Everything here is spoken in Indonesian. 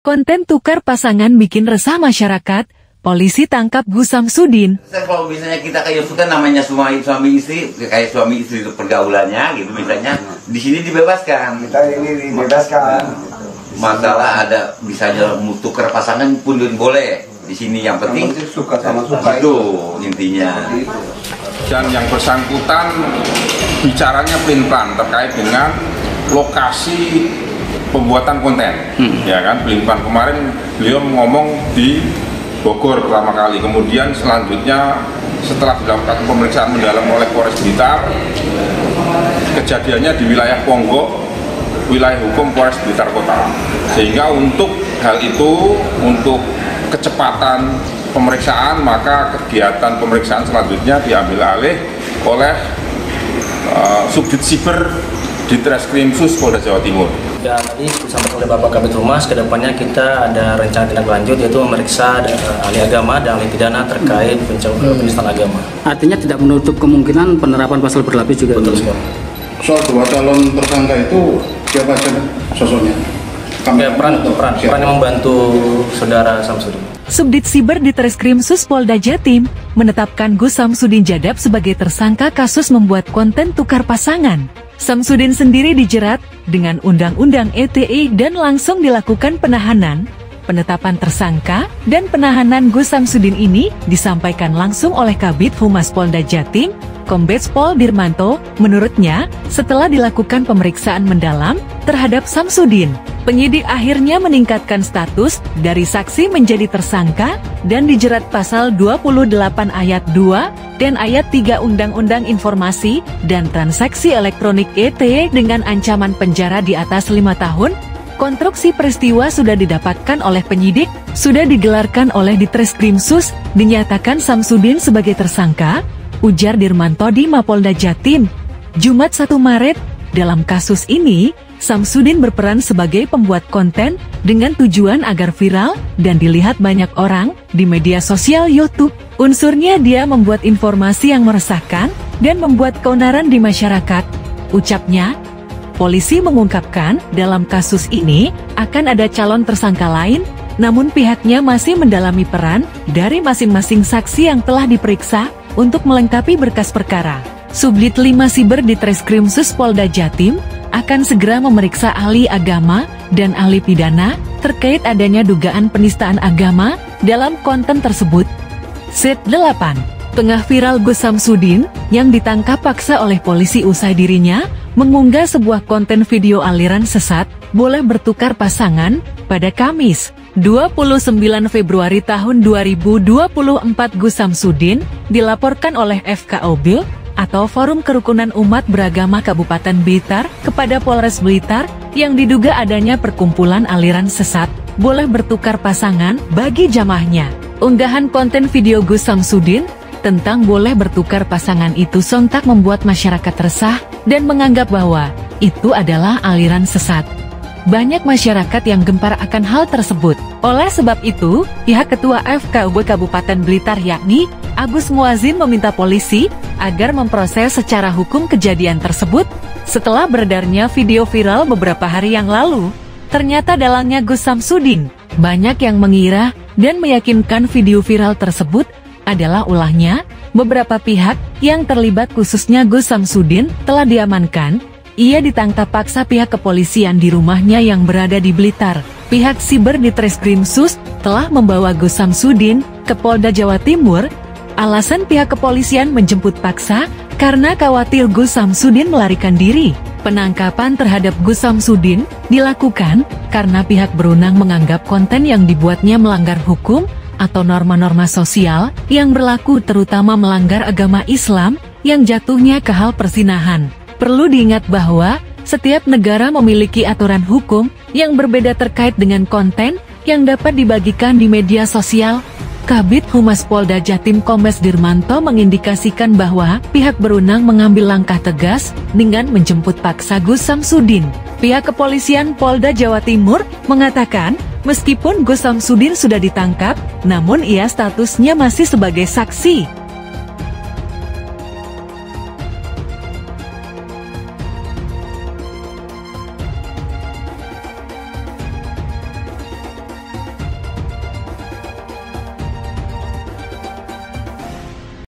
Konten tukar pasangan bikin resah masyarakat, polisi tangkap Gus Samsudin. Kalau misalnya kita kayak suka namanya suami istri, kayak suami istri itu pergaulannya gitu misalnya, di sini dibebaskan. Kita ini dibebaskan. Masalah ada bisa tukar pasangan pun boleh. Di sini yang penting suka sama suka itu intinya. Dan yang bersangkutan bicaranya pelin-pelan terkait dengan lokasi pembuatan konten, ya kan, pelin-pelan. Kemarin beliau ngomong di Bogor pertama kali, kemudian selanjutnya setelah dilakukan pemeriksaan mendalam oleh Polres Blitar, kejadiannya di wilayah Ponggok, wilayah hukum Polres Blitar Kota. Sehingga untuk hal itu, untuk kecepatan pemeriksaan, maka kegiatan pemeriksaan selanjutnya diambil alih oleh Subdit Siber Ditreskrimsus Polda Jawa Timur. Dan tadi disampaikan oleh Bapak Kabid Humas, kedepannya kita ada rencana tindak lanjut yaitu memeriksa ahli agama dan ahli pidana terkait penistaan agama. Artinya tidak menutup kemungkinan penerapan pasal berlapis juga. Betul sekali. Soal dua calon tersangka itu siapa saja sosoknya? Peran yang membantu saudara Samsudin. Subdit Siber Ditreskrimsus Polda Jatim menetapkan Gus Samsudin Jadab sebagai tersangka kasus membuat konten tukar pasangan. Samsudin sendiri dijerat dengan Undang-Undang ITE dan langsung dilakukan penahanan. Penetapan tersangka dan penahanan Gus Samsudin ini disampaikan langsung oleh Kabid Humas Polda Jatim, Kombes Pol Dirmanto. Menurutnya, setelah dilakukan pemeriksaan mendalam terhadap Samsudin, penyidik akhirnya meningkatkan status dari saksi menjadi tersangka dan dijerat pasal 28 ayat 2 dan ayat 3 Undang-Undang Informasi dan Transaksi Elektronik ITE dengan ancaman penjara di atas 5 tahun. Konstruksi peristiwa sudah didapatkan oleh penyidik, sudah digelarkan oleh Ditreskrimsus, dinyatakan Samsudin sebagai tersangka, ujar Dirmanto di Mapolda Jatim. Jumat 1 Maret, dalam kasus ini, Samsudin berperan sebagai pembuat konten dengan tujuan agar viral dan dilihat banyak orang di media sosial YouTube. Unsurnya dia membuat informasi yang meresahkan dan membuat keonaran di masyarakat. Ucapnya, polisi mengungkapkan dalam kasus ini akan ada calon tersangka lain, namun pihaknya masih mendalami peran dari masing-masing saksi yang telah diperiksa untuk melengkapi berkas perkara. Subdit 5 Siber Ditreskrimsus Polda Jatim akan segera memeriksa ahli agama dan ahli pidana terkait adanya dugaan penistaan agama dalam konten tersebut. Set 8. Tengah viral Gus Samsudin yang ditangkap paksa oleh polisi usai dirinya mengunggah sebuah konten video aliran sesat boleh bertukar pasangan pada Kamis 29 Februari tahun 2024. Gus Samsudin dilaporkan oleh FKOB atau Forum Kerukunan Umat Beragama Kabupaten Blitar kepada Polres Blitar yang diduga adanya perkumpulan aliran sesat boleh bertukar pasangan bagi jamaahnya. Unggahan konten video Gus Samsudin tentang boleh bertukar pasangan itu sontak membuat masyarakat resah dan menganggap bahwa itu adalah aliran sesat. Banyak masyarakat yang gempar akan hal tersebut. Oleh sebab itu, pihak Ketua FKUB Kabupaten Blitar yakni Agus Muazzin meminta polisi agar memproses secara hukum kejadian tersebut. Setelah beredarnya video viral beberapa hari yang lalu, ternyata dalangnya Gus Samsudin. Banyak yang mengira dan meyakinkan video viral tersebut adalah ulahnya. Beberapa pihak yang terlibat khususnya Gus Samsudin telah diamankan. Ia ditangkap paksa pihak kepolisian di rumahnya yang berada di Blitar. Pihak Siber Ditreskrimsus telah membawa Gus Samsudin ke Polda Jawa Timur. Alasan pihak kepolisian menjemput paksa karena khawatir Gus Samsudin melarikan diri. Penangkapan terhadap Gus Samsudin dilakukan karena pihak berwenang menganggap konten yang dibuatnya melanggar hukum atau norma-norma sosial yang berlaku, terutama melanggar agama Islam yang jatuhnya ke hal perzinahan. Perlu diingat bahwa setiap negara memiliki aturan hukum yang berbeda terkait dengan konten yang dapat dibagikan di media sosial. Kabid Humas Polda Jatim Kombes Dirmanto mengindikasikan bahwa pihak berwenang mengambil langkah tegas dengan menjemput paksa Gus Samsudin. Pihak kepolisian Polda Jawa Timur mengatakan, meskipun Gus Samsudin sudah ditangkap, namun ia statusnya masih sebagai saksi.